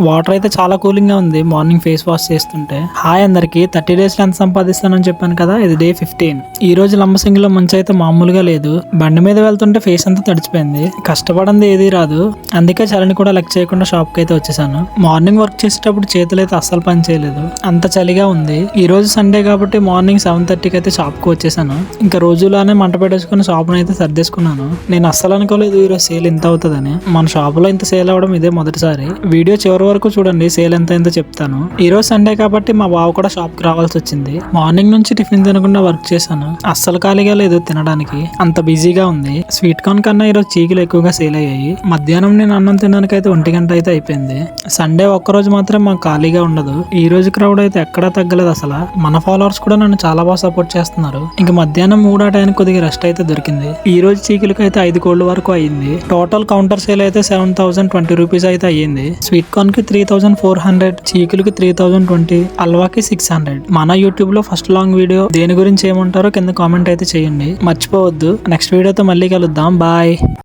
Water అయితే చాలా cooling గా ఉంది మార్నింగ్ ఫేస్ వాష్ చేస్తుంటే. హాయ్ అందరికి, 30 days లో ఎంత సంపాదిస్తానని చెప్పాను కదా, ఇది డే 15. ఈ రోజు లంబసింగిలో మంచి అయితే మామూలుగా లేదు. బండి మీద వెళ్తుంటే ఫేస్ అంతా తడిచిపోయింది. కష్టపడింది ఏది రాదు, అందుకే చలిని కూడా లెక్క చేయకుండా షాప్ కి అయితే వచ్చేసాను. మార్నింగ్ వర్క్ చేసేటప్పుడు చేతులు అయితే అస్సలు పని చేయలేదు, అంత చలిగా ఉంది. ఈ రోజు సండే కాబట్టి మార్నింగ్ 7:30కి అయితే షాప్ కు వచ్చేసాను. ఇంకా రోజులానే మంట పెట్టేసుకుని షాప్ అయితే సర్దేసుకున్నాను. నేను అస్సలు అనుకోలేదు ఈ రోజు సేల్ ఇంత అవుతుందని. మన షాప్ లో ఇంత సేల్ అవడం ఇదే మొదటిసారి. వీడియో చివరి వరకు చూడండి, సేల్ ఎంత అయిందో చెప్తాను. ఈ రోజు సండే కాబట్టి మా బావ కూడా షాప్ కి రావాల్సి వచ్చింది. మార్నింగ్ నుంచి టిఫిన్ తినకుండా వర్క్ చేశాను. అస్సలు ఖాళీగా లేదు తినడానికి, అంత బిజీగా ఉంది. స్వీట్ కార్న్ కన్నా ఈరోజు చీకులు ఎక్కువగా సేల్ అయ్యాయి. మధ్యాహ్నం నేను అన్నం తినడానికి అయితే 1 గంట అయితే అయిపోయింది. సండే ఒక్కరోజు మాత్రం మాకు ఖాళీగా ఉండదు. ఈ రోజు క్రౌడ్ అయితే ఎక్కడా తగ్గలేదు అసలు. మన ఫాలోవర్స్ కూడా నన్ను చాలా బాగా సపోర్ట్ చేస్తున్నారు. ఇంకా మధ్యాహ్నం 3 ఆ టైంకి కొద్దిగా రెస్ట్ అయితే దొరికింది. ఈ రోజు చీకులకి అయితే 5 కోళ్ల వరకు అయ్యింది. టోటల్ కౌంటర్ సేల్ అయితే 7,020 రూపీస్ అయితే అయ్యింది. స్వీట్ కార్న్ కి 3,400, చీకులకి 3,020, హల్వాకి 600. మన యూట్యూబ్ లో ఫస్ట్ లాంగ్ వీడియో దేని గురించి ఏమంటారో కింద కామెంట్ అయితే చేయండి, మర్చిపోవద్దు. నెక్స్ట్ వీడియోతో మళ్ళీ కలుద్దాం, బాయ్.